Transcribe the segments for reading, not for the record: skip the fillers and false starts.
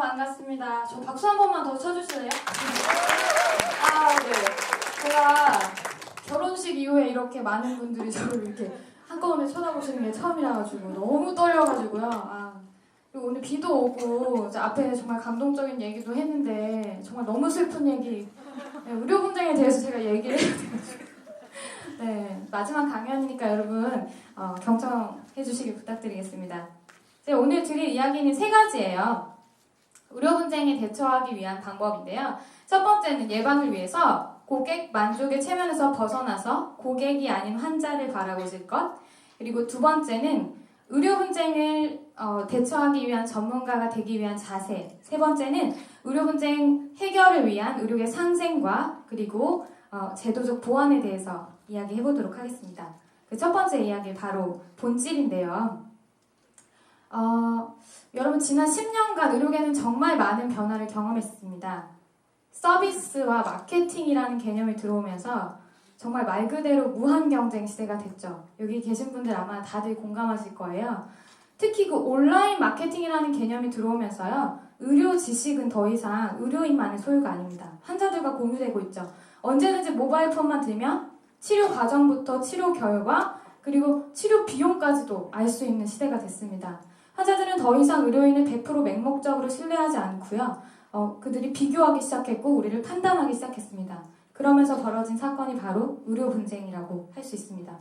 반갑습니다. 저 박수 한 번만 더 쳐주실래요? 아, 네. 제가 결혼식 이후에 이렇게 많은 분들이 저를 이렇게 한꺼번에 쳐다보시는 게 처음이라가지고 너무 떨려가지고요. 그리고 오늘 비도 오고 앞에 정말 감동적인 얘기도 했는데 정말 너무 슬픈 얘기, 네, 의료 분쟁에 대해서 제가 얘기를 해야 돼가지고 네, 마지막 강연이니까 여러분 경청해 주시기 부탁드리겠습니다. 제가 오늘 드릴 이야기는 세 가지예요. 의료 분쟁에 대처하기 위한 방법인데요. 첫 번째는 예방을 위해서 고객 만족의 체면에서 벗어나서 고객이 아닌 환자를 바라보실 것. 그리고 두 번째는 의료 분쟁을 대처하기 위한 전문가가 되기 위한 자세. 세 번째는 의료 분쟁 해결을 위한 의료의 상생과 그리고 제도적 보완에 대해서 이야기해 보도록 하겠습니다. 그 첫 번째 이야기 바로 본질인데요. 여러분 지난 10년간 의료계는 정말 많은 변화를 경험했습니다. 서비스와 마케팅이라는 개념이 들어오면서 정말 말 그대로 무한 경쟁 시대가 됐죠. 여기 계신 분들 아마 다들 공감하실 거예요. 특히 그 온라인 마케팅이라는 개념이 들어오면서요. 의료 지식은 더 이상 의료인만의 소유가 아닙니다. 환자들과 공유되고 있죠. 언제든지 모바일 폰만 들면 치료 과정부터 치료 결과 그리고 치료 비용까지도 알 수 있는 시대가 됐습니다. 환자들은 더 이상 의료인을 100% 맹목적으로 신뢰하지 않고요. 그들이 비교하기 시작했고 우리를 판단하기 시작했습니다. 그러면서 벌어진 사건이 바로 의료 분쟁이라고 할 수 있습니다.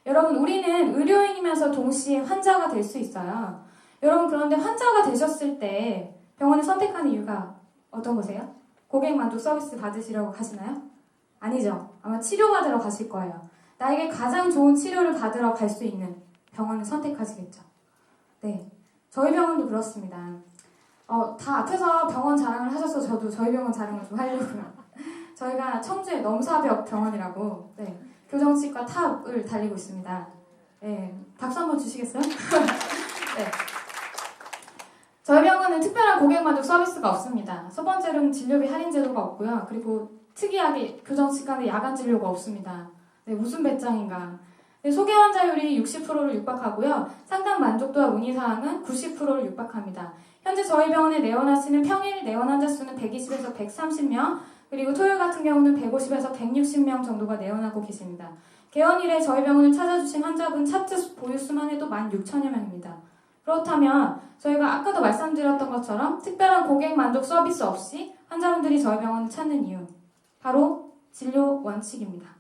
여러분, 우리는 의료인이면서 동시에 환자가 될 수 있어요. 여러분, 그런데 환자가 되셨을 때 병원을 선택하는 이유가 어떤 거세요? 고객 만족 서비스 받으시려고 가시나요? 아니죠. 아마 치료받으러 가실 거예요. 나에게 가장 좋은 치료를 받으러 갈 수 있는 병원을 선택하시겠죠. 네, 저희 병원도 그렇습니다. 다 앞에서 병원 자랑을 하셔서 저도 저희 병원 자랑을 좀 하려고요. 저희가 청주의 넘사벽 병원이라고 교정치과 탑을 달리고 있습니다. 네, 박수 한번 주시겠어요? 네. 저희 병원은 특별한 고객 만족 서비스가 없습니다. 첫 번째로는 진료비 할인 제도가 없고요. 그리고 특이하게 교정치과는 야간 진료가 없습니다. 네, 무슨 배짱인가. 네, 소개 환자율이 60%를 육박하고요. 상담 만족도와 문의사항은 90%를 육박합니다. 현재 저희 병원에 내원하시는 평일 내원 환자 수는 120에서 130명, 그리고 토요일 같은 경우는 150에서 160명 정도가 내원하고 계십니다. 개원일에 저희 병원을 찾아주신 환자분 차트 보유 수만 해도 16,000여 명입니다. 그렇다면 저희가 아까도 말씀드렸던 것처럼 특별한 고객 만족 서비스 없이 환자분들이 저희 병원을 찾는 이유, 바로 진료 원칙입니다.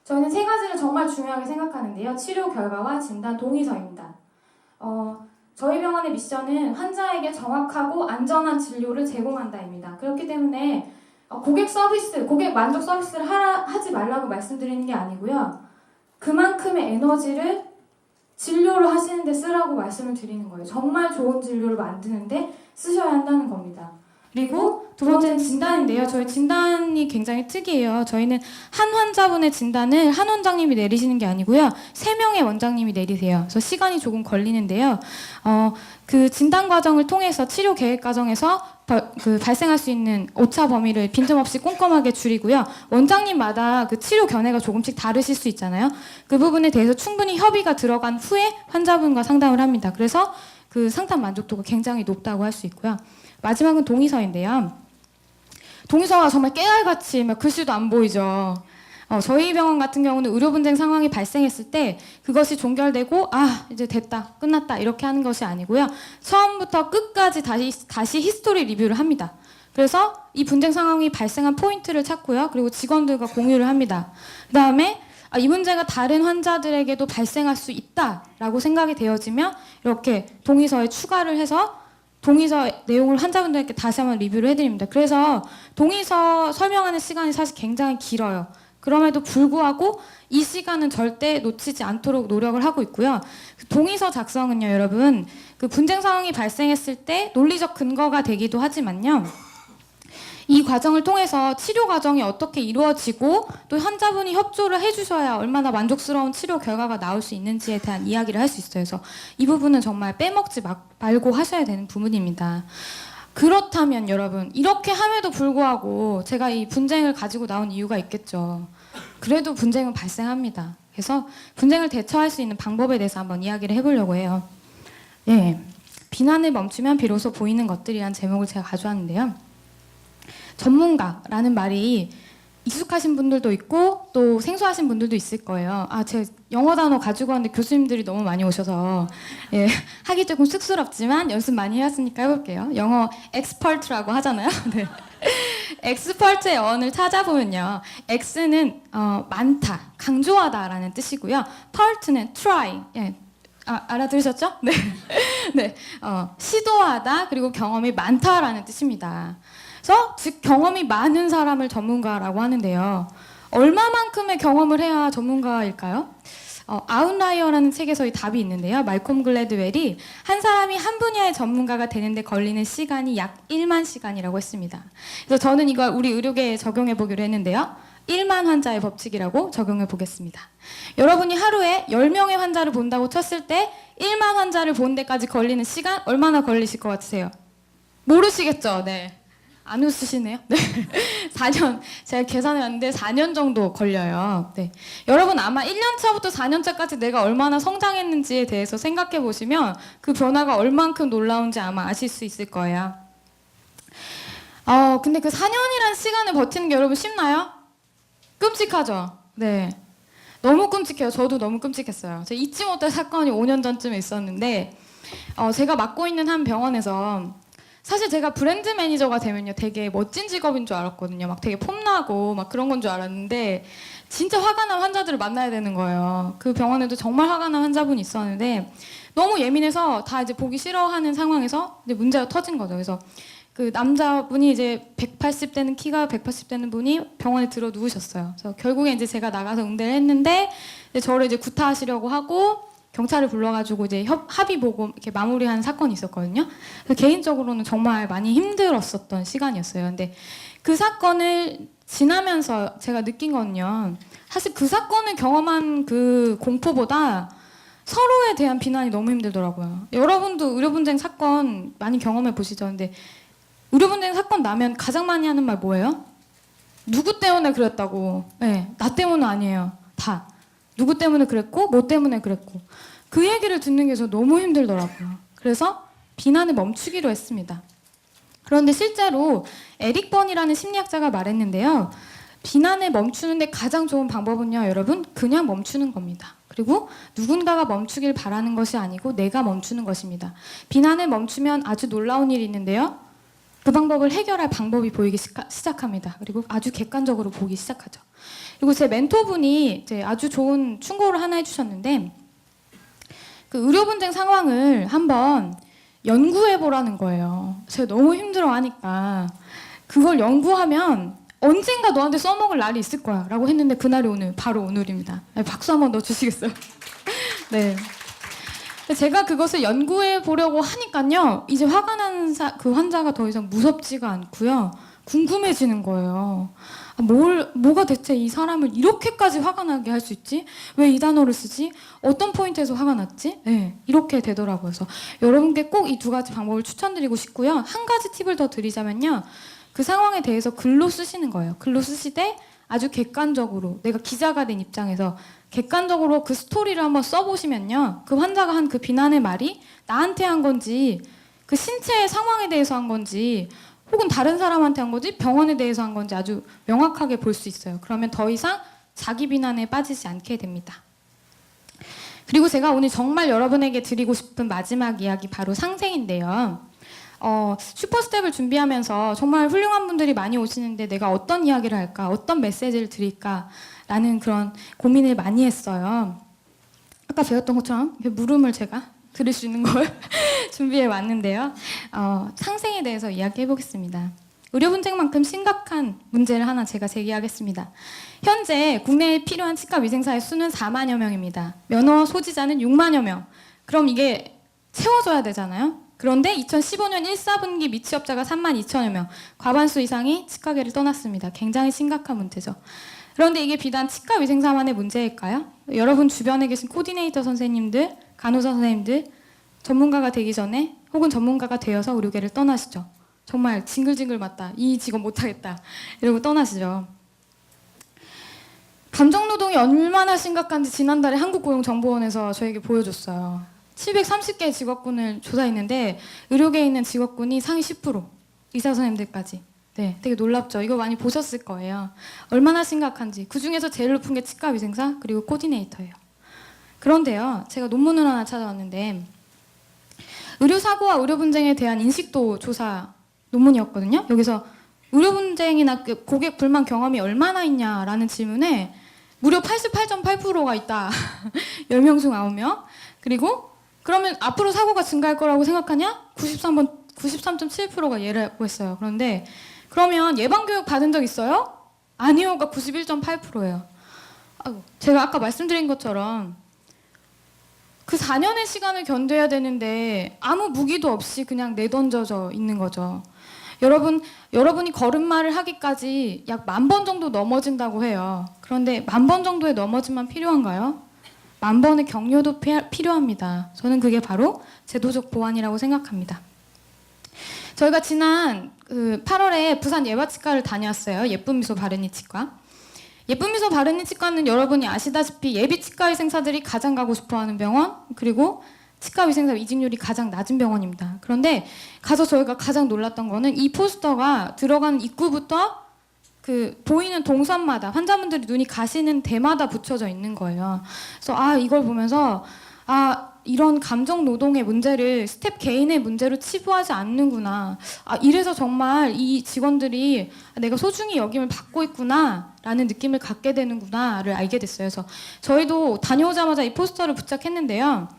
저희는 세 가지를 정말 중요하게 생각하는데요. 치료 결과와 진단 동의서입니다. 저희 병원의 미션은 환자에게 정확하고 안전한 진료를 제공한다입니다. 그렇기 때문에 고객 만족 서비스를 하지 말라고 말씀드리는 게 아니고요. 그만큼의 에너지를 진료를 하시는데 쓰라고 말씀을 드리는 거예요. 정말 좋은 진료를 만드는데 쓰셔야 한다는 겁니다. 그리고 두 번째는 진단인데요. 저희 진단이 굉장히 특이해요. 저희는 한 환자분의 진단을 한 원장님이 내리시는 게 아니고요. 3명의 원장님이 내리세요. 그래서 시간이 조금 걸리는데요. 그 진단 과정을 통해서 치료 계획 과정에서 발생할 수 있는 오차 범위를 빈틈없이 꼼꼼하게 줄이고요. 원장님마다 그 치료 견해가 조금씩 다르실 수 있잖아요. 그 부분에 대해서 충분히 협의가 들어간 후에 환자분과 상담을 합니다. 그래서 그 상담 만족도가 굉장히 높다고 할 수 있고요. 마지막은 동의서인데요. 동의서가 정말 깨알같이 글씨도 안 보이죠. 저희 병원 같은 경우는 의료 분쟁 상황이 발생했을 때 그것이 종결되고 이제 됐다, 끝났다 이렇게 하는 것이 아니고요. 처음부터 끝까지 다시 히스토리 리뷰를 합니다. 그래서 이 분쟁 상황이 발생한 포인트를 찾고요. 그리고 직원들과 공유를 합니다. 그 다음에 이 문제가 다른 환자들에게도 발생할 수 있다라고 생각이 되어지면 이렇게 동의서에 추가를 해서 동의서 내용을 환자분들께 다시 한번 리뷰를 해드립니다. 그래서 동의서 설명하는 시간이 사실 굉장히 길어요. 그럼에도 불구하고 이 시간은 절대 놓치지 않도록 노력을 하고 있고요. 동의서 작성은요, 여러분, 그 분쟁 상황이 발생했을 때 논리적 근거가 되기도 하지만요. 이 과정을 통해서 치료 과정이 어떻게 이루어지고 또 환자분이 협조를 해주셔야 얼마나 만족스러운 치료 결과가 나올 수 있는지에 대한 이야기를 할 수 있어요. 그래서 이 부분은 정말 빼먹지 말고 하셔야 되는 부분입니다. 그렇다면 여러분, 이렇게 함에도 불구하고 제가 이 분쟁을 가지고 나온 이유가 있겠죠. 그래도 분쟁은 발생합니다. 그래서 분쟁을 대처할 수 있는 방법에 대해서 한번 이야기를 해보려고 해요. 예. 비난을 멈추면 비로소 보이는 것들이란 제목을 제가 가져왔는데요. 전문가라는 말이 익숙하신 분들도 있고 또 생소하신 분들도 있을 거예요. 제가 영어 단어 가지고 왔는데 교수님들이 너무 많이 오셔서 하기 조금 쑥스럽지만 연습 많이 해왔으니까 해볼게요. 영어 expert라고 하잖아요. 네. expert의 어원을 찾아보면요. x는 많다, 강조하다라는 뜻이고요. part는 try. 알아들으셨죠? 네. 네. 시도하다 그리고 경험이 많다라는 뜻입니다. 그래서 즉 경험이 많은 사람을 전문가라고 하는데요. 얼마만큼의 경험을 해야 전문가일까요? 아웃라이어라는 책에서의 답이 있는데요. 말콤 글래드웰이 한 사람이 한 분야의 전문가가 되는데 걸리는 시간이 약 1만 시간이라고 했습니다. 그래서 저는 이걸 우리 의료계에 적용해 보기로 했는데요. 1만 환자의 법칙이라고 적용해 보겠습니다. 여러분이 하루에 10명의 환자를 본다고 쳤을 때 1만 환자를 본 데까지 걸리는 시간 얼마나 걸리실 것 같으세요? 모르시겠죠? 네. 안 웃으시네요? 네. 4년. 제가 계산해봤는데 4년 정도 걸려요. 네. 여러분 아마 1년 차부터 4년 차까지 내가 얼마나 성장했는지에 대해서 생각해 보시면 그 변화가 얼만큼 놀라운지 아마 아실 수 있을 거예요. 근데 그 4년이라는 시간을 버티는 게 여러분 쉽나요? 끔찍하죠? 네. 너무 끔찍해요. 저도 너무 끔찍했어요. 제가 잊지 못할 사건이 5년 전쯤에 있었는데 제가 맡고 있는 한 병원에서 사실 제가 브랜드 매니저가 되면요 되게 멋진 직업인 줄 알았거든요. 막 되게 폼나고 막 그런 건 줄 알았는데 진짜 화가 난 환자들을 만나야 되는 거예요. 그 병원에도 정말 화가 난 환자분이 있었는데 너무 예민해서 다 이제 보기 싫어하는 상황에서 이제 문제가 터진 거죠. 그래서 그 남자분이 이제 180대는 키가 180대는 분이 병원에 들어 누우셨어요. 그래서 결국에 이제 제가 나가서 응대를 했는데 이제 저를 이제 구타하시려고 하고 경찰을 불러가지고 이제 합의 보고 이렇게 마무리한 사건이 있었거든요. 그래서 개인적으로는 정말 많이 힘들었었던 시간이었어요. 근데 그 사건을 지나면서 제가 느낀 건요. 사실 그 사건을 경험한 그 공포보다 서로에 대한 비난이 너무 힘들더라고요. 여러분도 의료분쟁 사건 많이 경험해 보시죠. 근데 의료분쟁 사건 나면 가장 많이 하는 말 뭐예요? 누구 때문에 그랬다고. 네, 나 때문은 아니에요. 다. 누구 때문에 그랬고 뭐 때문에 그랬고 그 얘기를 듣는 게 저 너무 힘들더라고요. 그래서 비난을 멈추기로 했습니다. 그런데 실제로 에릭 번이라는 심리학자가 말했는데요. 비난을 멈추는데 가장 좋은 방법은요. 여러분 그냥 멈추는 겁니다. 그리고 누군가가 멈추길 바라는 것이 아니고 내가 멈추는 것입니다. 비난을 멈추면 아주 놀라운 일이 있는데요. 그 방법을 해결할 방법이 보이기 시작합니다. 그리고 아주 객관적으로 보기 시작하죠. 그리고 제 멘토분이 이제 아주 좋은 충고를 하나 해주셨는데 그 의료분쟁 상황을 한번 연구해보라는 거예요. 제가 너무 힘들어하니까 그걸 연구하면 언젠가 너한테 써먹을 날이 있을 거야 라고 했는데 그날이 오늘, 바로 오늘입니다. 박수 한번 넣어주시겠어요? 네. 제가 그것을 연구해 보려고 하니까요. 이제 화가 난 그 환자가 더 이상 무섭지가 않고요. 궁금해지는 거예요. 뭐가 대체 이 사람을 이렇게까지 화가 나게 할 수 있지? 왜 이 단어를 쓰지? 어떤 포인트에서 화가 났지? 네, 이렇게 되더라고요. 그래서 여러분께 꼭 이 두 가지 방법을 추천드리고 싶고요. 한 가지 팁을 더 드리자면요. 그 상황에 대해서 글로 쓰시는 거예요. 글로 쓰시되 아주 객관적으로 내가 기자가 된 입장에서 객관적으로 그 스토리를 한번 써보시면요. 그 환자가 한 그 비난의 말이 나한테 한 건지 그 신체의 상황에 대해서 한 건지 혹은 다른 사람한테 한 건지 병원에 대해서 한 건지 아주 명확하게 볼 수 있어요. 그러면 더 이상 자기 비난에 빠지지 않게 됩니다. 그리고 제가 오늘 정말 여러분에게 드리고 싶은 마지막 이야기 바로 상생인데요. 슈퍼스텝을 준비하면서 정말 훌륭한 분들이 많이 오시는데 내가 어떤 이야기를 할까, 어떤 메시지를 드릴까라는 그런 고민을 많이 했어요. 아까 배웠던 것처럼 물음을 제가 들을 수 있는 걸 준비해 왔는데요. 상생에 대해서 이야기해 보겠습니다. 의료 분쟁만큼 심각한 문제를 하나 제가 제기하겠습니다. 현재 국내에 필요한 치과 위생사의 수는 4만여 명입니다. 면허 소지자는 6만여 명. 그럼 이게 채워져야 되잖아요. 그런데 2015년 1사분기 미취업자가 3만 2천여 명, 과반수 이상이 치과계를 떠났습니다. 굉장히 심각한 문제죠. 그런데 이게 비단 치과 위생사만의 문제일까요? 여러분 주변에 계신 코디네이터 선생님들, 간호사 선생님들, 전문가가 되기 전에 혹은 전문가가 되어서 의료계를 떠나시죠. 정말 징글징글 맞다, 이 직업 못하겠다 이러고 떠나시죠. 감정노동이 얼마나 심각한지 지난달에 한국고용정보원에서 저에게 보여줬어요. 730개 직업군을 조사했는데 의료계에 있는 직업군이 상위 10%, 의사 선생님들까지. 네, 되게 놀랍죠. 이거 많이 보셨을 거예요. 얼마나 심각한지. 그 중에서 제일 높은 게 치과위생사 그리고 코디네이터예요. 그런데요, 제가 논문을 하나 찾아왔는데 의료사고와 의료분쟁에 대한 인식도 조사 논문이었거든요. 여기서 의료분쟁이나 고객 불만 경험이 얼마나 있냐라는 질문에 무려 88.8%가 있다. 10명 중 9명. 그리고 그러면 앞으로 사고가 증가할 거라고 생각하냐? 93.7%가 예라고 했어요. 그런데 그러면 예방교육 받은 적 있어요? 아니요가 91.8%예요. 제가 아까 말씀드린 것처럼 그 4년의 시간을 견뎌야 되는데 아무 무기도 없이 그냥 내던져져 있는 거죠. 여러분이 걸음마를 하기까지 약 10,000번 정도 넘어진다고 해요. 그런데 10,000번 정도의 넘어짐만 필요한가요? 10,000번의 격려도 필요합니다. 저는 그게 바로 제도적 보완이라고 생각합니다. 저희가 지난 8월에 부산 예바치과를 다녀왔어요. 예쁜미소 바르니 치과. 예쁜미소 바르니 치과는 여러분이 아시다시피 예비 치과 의생사들이 가장 가고 싶어하는 병원, 그리고 치과 위생사 이직률이 가장 낮은 병원입니다. 그런데 가서 저희가 가장 놀랐던 거는 이 포스터가 들어가는 입구부터 그 보이는 동선마다 환자분들이 눈이 가시는 데마다 붙여져 있는 거예요. 그래서 이걸 보면서 이런 감정 노동의 문제를 스텝 개인의 문제로 치부하지 않는구나. 이래서 정말 이 직원들이 내가 소중히 여김을 받고 있구나라는 느낌을 갖게 되는구나를 알게 됐어요. 그래서 저희도 다녀오자마자 이 포스터를 부착했는데요.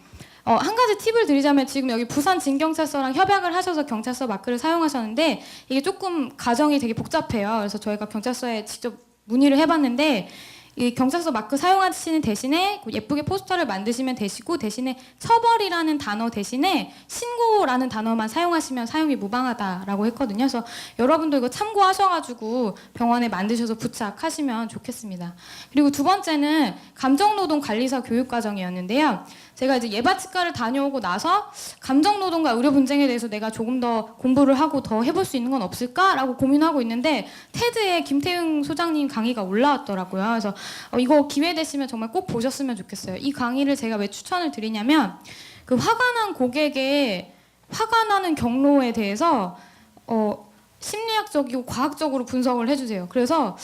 한 가지 팁을 드리자면 지금 여기 부산 진경찰서랑 협약을 하셔서 경찰서 마크를 사용하셨는데 이게 조금 과정이 되게 복잡해요. 그래서 저희가 경찰서에 직접 문의를 해봤는데 이 경찰서 마크 사용하시는 대신에 예쁘게 포스터를 만드시면 되시고 대신에 처벌이라는 단어 대신에 신고라는 단어만 사용하시면 사용이 무방하다라고 했거든요. 그래서 여러분도 이거 참고하셔가지고 병원에 만드셔서 부착하시면 좋겠습니다. 그리고 두 번째는 감정노동관리사 교육과정이었는데요. 제가 이제 예바치과를 다녀오고 나서 감정노동과 의료 분쟁에 대해서 내가 조금 더 공부를 하고 더 해볼 수 있는 건 없을까라고 고민하고 있는데 테드에 김태흥 소장님 강의가 올라왔더라고요. 그래서 이거 기회 되시면 정말 꼭 보셨으면 좋겠어요. 이 강의를 제가 왜 추천을 드리냐면 그 화가 난 고객의 화가 나는 경로에 대해서 심리학적이고 과학적으로 분석을 해주세요. 그래서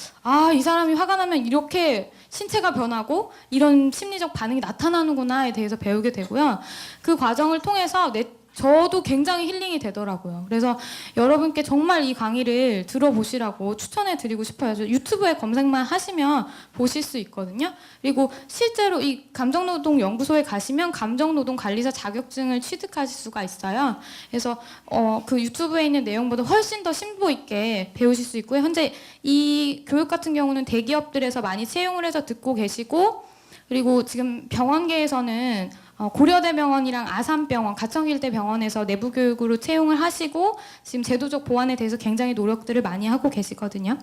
이 사람이 화가 나면 이렇게 신체가 변하고 이런 심리적 반응이 나타나는구나에 대해서 배우게 되고요. 그 과정을 통해서 저도 굉장히 힐링이 되더라고요. 그래서 여러분께 정말 이 강의를 들어보시라고 추천해 드리고 싶어요. 유튜브에 검색만 하시면 보실 수 있거든요. 그리고 실제로 이 감정노동연구소에 가시면 감정노동관리사 자격증을 취득하실 수가 있어요. 그래서 그 유튜브에 있는 내용보다 훨씬 더 심도 있게 배우실 수 있고요. 현재 이 교육 같은 경우는 대기업들에서 많이 채용을 해서 듣고 계시고 그리고 지금 병원계에서는 고려대병원이랑 아산병원, 가천길대병원에서 내부 교육으로 채용을 하시고 지금 제도적 보완에 대해서 굉장히 노력들을 많이 하고 계시거든요.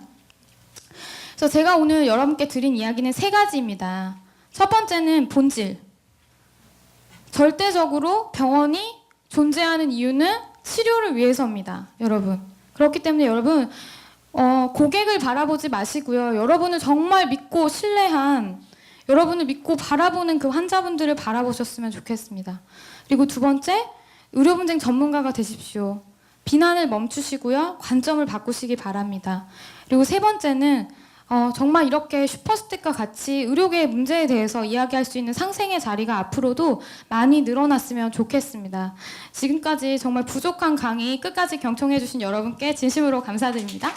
그래서 제가 오늘 여러분께 드린 이야기는 3가지입니다. 첫 번째는 본질. 절대적으로 병원이 존재하는 이유는 치료를 위해서입니다. 여러분. 그렇기 때문에 여러분 고객을 바라보지 마시고요. 여러분을 정말 믿고 신뢰한 여러분을 믿고 바라보는 그 환자분들을 바라보셨으면 좋겠습니다. 그리고 두 번째, 의료분쟁 전문가가 되십시오. 비난을 멈추시고요. 관점을 바꾸시기 바랍니다. 그리고 세 번째는 정말 이렇게 슈퍼스틱과 같이 의료계의 문제에 대해서 이야기할 수 있는 상생의 자리가 앞으로도 많이 늘어났으면 좋겠습니다. 지금까지 정말 부족한 강의 끝까지 경청해 주신 여러분께 진심으로 감사드립니다.